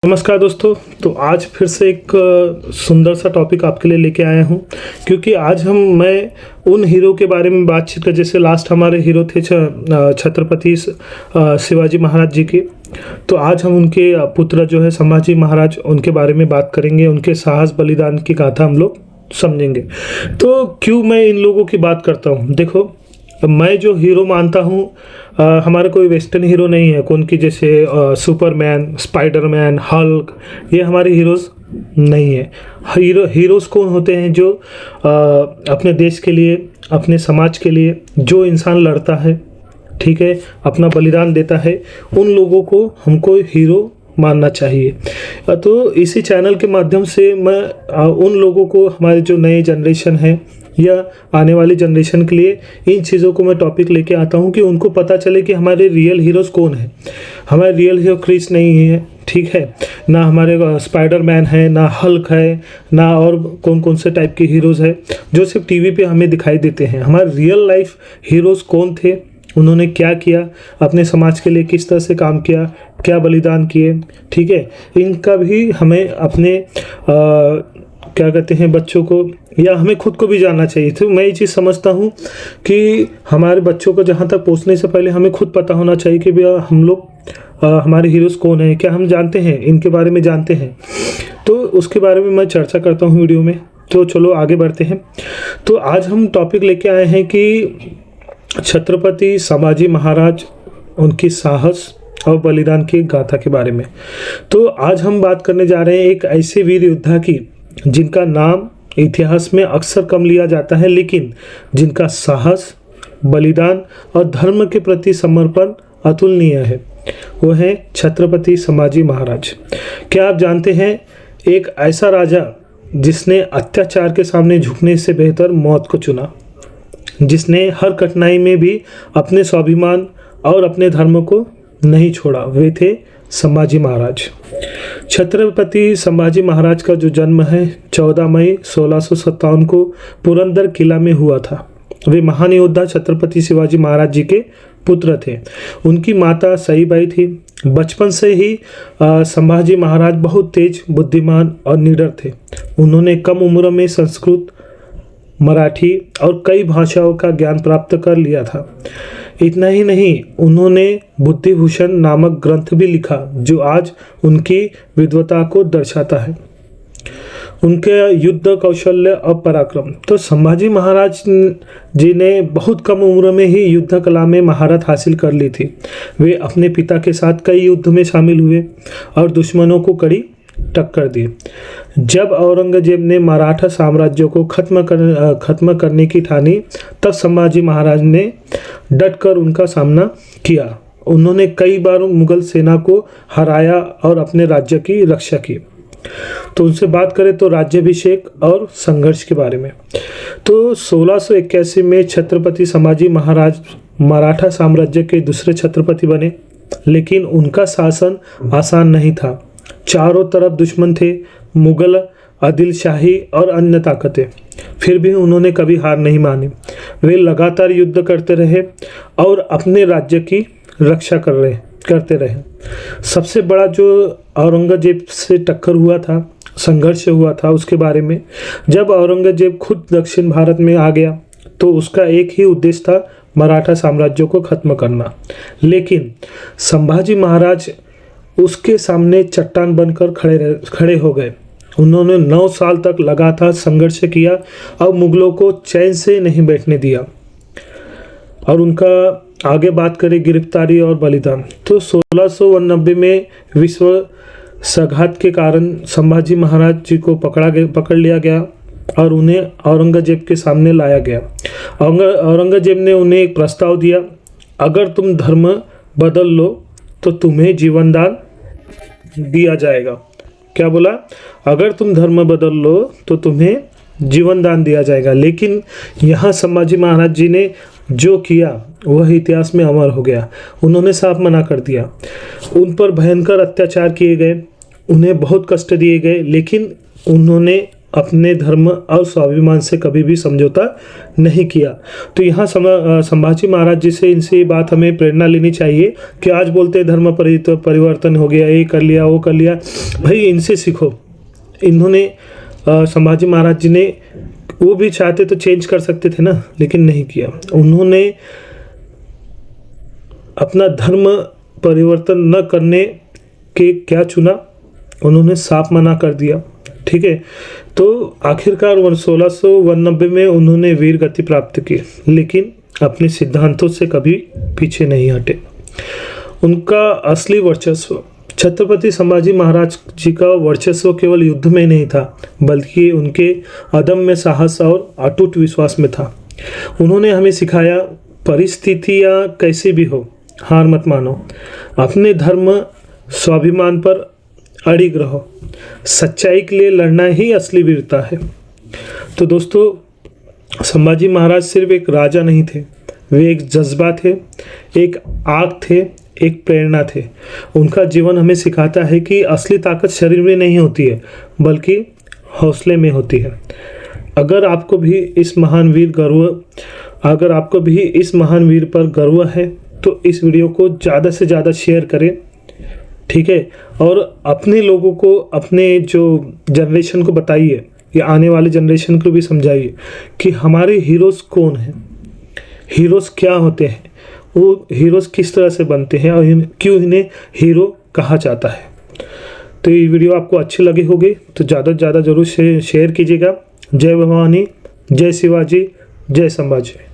नमस्कार दोस्तों। तो आज फिर से एक सुंदर सा टॉपिक आपके लिए लेके आया हूँ, क्योंकि आज मैं उन हीरो के बारे में बातचीत कर, जैसे लास्ट हमारे हीरो थे छत्रपति शिवाजी महाराज जी के। तो आज हम उनके पुत्र जो है संभाजी महाराज, उनके बारे में बात करेंगे। उनके साहस बलिदान की गाथा हम लोग समझेंगे। तो क्यों मैं इन लोगों की बात करता हूँ? देखो, मैं जो हीरो मानता हूँ, हमारा कोई वेस्टर्न हीरो नहीं है कौन की, जैसे सुपरमैन, स्पाइडरमैन, हल्क, ये हमारे हीरोज़ नहीं है। हीरोज़ कौन होते हैं? जो अपने देश के लिए, अपने समाज के लिए जो इंसान लड़ता है, ठीक है, अपना बलिदान देता है, उन लोगों को हमको हीरो मानना चाहिए। तो इसी चैनल के माध्यम से मैं उन लोगों को, हमारे जो नए जनरेशन है या आने वाली जनरेशन के लिए, इन चीज़ों को मैं टॉपिक लेके आता हूँ कि उनको पता चले कि हमारे रियल हीरोज़ कौन है। हमारे रियल हीरो क्रिस नहीं है, ठीक है, ना हमारे स्पाइडरमैन है, ना हल्क है, ना और कौन कौन से टाइप के हीरोज़ है जो सिर्फ टीवी पे हमें दिखाई देते हैं। हमारे रियल लाइफ हीरोज़ कौन थे, उन्होंने क्या किया, अपने समाज के लिए किस तरह से काम किया, क्या बलिदान किए, ठीक है, इनका भी हमें अपने क्या कहते हैं बच्चों को, या हमें खुद को भी जानना चाहिए। तो मैं ये चीज़ समझता हूँ कि हमारे बच्चों को जहाँ तक पहुँचने से पहले हमें खुद पता होना चाहिए कि भैया हम लोग हमारे हीरोज़ कौन हैं, क्या हम जानते हैं, इनके बारे में जानते हैं। तो उसके बारे में मैं चर्चा करता हूँ वीडियो में। तो चलो आगे बढ़ते हैं। तो आज हम टॉपिक लेके आए हैं कि छत्रपति संभाजी महाराज, उनकी साहस और बलिदान की गाथा के बारे में। तो आज हम बात करने जा रहे हैं एक ऐसे वीर योद्धा की जिनका नाम इतिहास में अक्सर कम लिया जाता है, लेकिन जिनका साहस, बलिदान और धर्म के प्रति समर्पण अतुलनीय है। वो है छत्रपति संभाजी महाराज। क्या आप जानते हैं, एक ऐसा राजा जिसने अत्याचार के सामने झुकने से बेहतर मौत को चुना, जिसने हर कठिनाई में भी अपने स्वाभिमान और अपने धर्म को नहीं छोड़ा, वे थे संभाजी महाराज। छत्रपति संभाजी महाराज का जो जन्म है 14 मई 1657 को पुरंदर किला में हुआ था। वे महान योद्धा छत्रपति शिवाजी महाराज जी के पुत्र थे। उनकी माता सईबाई थी। बचपन से ही संभाजी महाराज बहुत तेज, बुद्धिमान और निडर थे। उन्होंने कम उम्र में संस्कृत, मराठी और कई भाषाओं का ज्ञान प्राप्त कर लिया था। इतना ही नहीं, उन्होंने बुद्धिभूषण नामक ग्रंथ भी लिखा, जो आज उनकी विद्वता को दर्शाता है, उनके युद्ध कौशल्य और पराक्रम। तो संभाजी महाराज जी ने बहुत कम उम्र में ही युद्ध कला में महारत हासिल कर ली थी। वे अपने पिता के साथ कई युद्ध में शामिल हुए और दुश्मनों को कड़ी टक्कर दी। जब औरंगजेब ने मराठा साम्राज्य को खत्म करने की ठानी, तब संभाजी महाराज ने डटकर उनका सामना किया। उन्होंने कई बार मुगल सेना को हराया और अपने राज्य की रक्षा की। तो उनसे बात करें तो राज्याभिषेक और संघर्ष के बारे में। तो 1681 में छत्रपति संभाजी महाराज मराठा साम्राज्य के दूसरे छत्रपति बने, लेकिन उनका शासन आसान नहीं था। चारों तरफ दुश्मन थे, मुगल, आदिल शाही और अन्य ताकतें। फिर भी उन्होंने कभी हार नहीं मानी। वे लगातार युद्ध करते रहे और अपने राज्य की रक्षा करते रहे। सबसे बड़ा जो औरंगजेब से टक्कर हुआ था, संघर्ष हुआ था, उसके बारे में, जब औरंगजेब खुद दक्षिण भारत में आ गया तो उसका एक ही उद्देश्य था, मराठा साम्राज्य को खत्म करना। लेकिन संभाजी महाराज उसके सामने चट्टान बनकर खड़े हो गए। उन्होंने 9 साल तक लगातार संघर्ष किया और मुगलों को चैन से नहीं बैठने दिया। और उनका आगे बात करें गिरफ्तारी और बलिदान, तो 1689 में विश्व संघात के कारण संभाजी महाराज जी को पकड़ लिया गया और उन्हें औरंगजेब के सामने लाया गया। औरंगजेब ने उन्हें एक प्रस्ताव दिया, अगर तुम धर्म बदल लो तो तुम्हें जीवनदान दिया जाएगा। क्या बोला? अगर तुम धर्म बदल लो तो तुम्हें जीवनदान दिया जाएगा। लेकिन यहाँ संभाजी महाराज जी ने जो किया वह इतिहास में अमर हो गया। उन्होंने साफ मना कर दिया। उन पर भयंकर अत्याचार किए गए, उन्हें बहुत कष्ट दिए गए, लेकिन उन्होंने अपने धर्म और स्वाभिमान से कभी भी समझौता नहीं किया। तो यहाँ संभाजी महाराज जी से इनसे ये बात हमें प्रेरणा लेनी चाहिए कि आज बोलते हैं धर्म परिवर्तन हो गया, ये कर लिया वो कर लिया, भाई इनसे सीखो। इन्होंने संभाजी महाराज जी ने, वो भी चाहते तो चेंज कर सकते थे ना, लेकिन नहीं किया। उन्होंने अपना धर्म परिवर्तन न करने के क्या चुना, उन्होंने साफ मना कर दिया। ठीक है, तो आखिरकार 1691 में उन्होंने वीर गति प्राप्त की, लेकिन अपने सिद्धांतों से कभी पीछे नहीं हटे। उनका असली वर्चस्व, छत्रपति संभाजी महाराज जी का वर्चस्व केवल युद्ध में नहीं था, बल्कि उनके अदम्य साहस और अटूट विश्वास में था। उन्होंने हमें सिखाया, परिस्थितियाँ कैसी भी हो हार मत मानो, अपने धर्म स्वाभिमान पर अड़िग रहो, सच्चाई के लिए लड़ना ही असली वीरता है। तो दोस्तों, संभाजी महाराज सिर्फ एक राजा नहीं थे, वे एक जज्बा थे, एक आग थे, एक प्रेरणा थे। उनका जीवन हमें सिखाता है कि असली ताकत शरीर में नहीं होती है, बल्कि हौसले में होती है। अगर आपको भी इस महान वीर पर गर्व है तो इस वीडियो को ज़्यादा से ज़्यादा शेयर करें। ठीक है, और अपने लोगों को, अपने जो जनरेशन को बताइए, या आने वाले जनरेशन को भी समझाइए कि हमारे हीरोज़ कौन हैं, हीरोज़ क्या होते हैं, वो हीरोज़ किस तरह से बनते हैं और क्यों इन्हें हीरो कहा जाता है। तो ये वीडियो आपको अच्छी लगी होगी तो ज़्यादा से ज़्यादा ज़रूर शेयर कीजिएगा। जय भवानी, जय शिवाजी, जय संभाजी।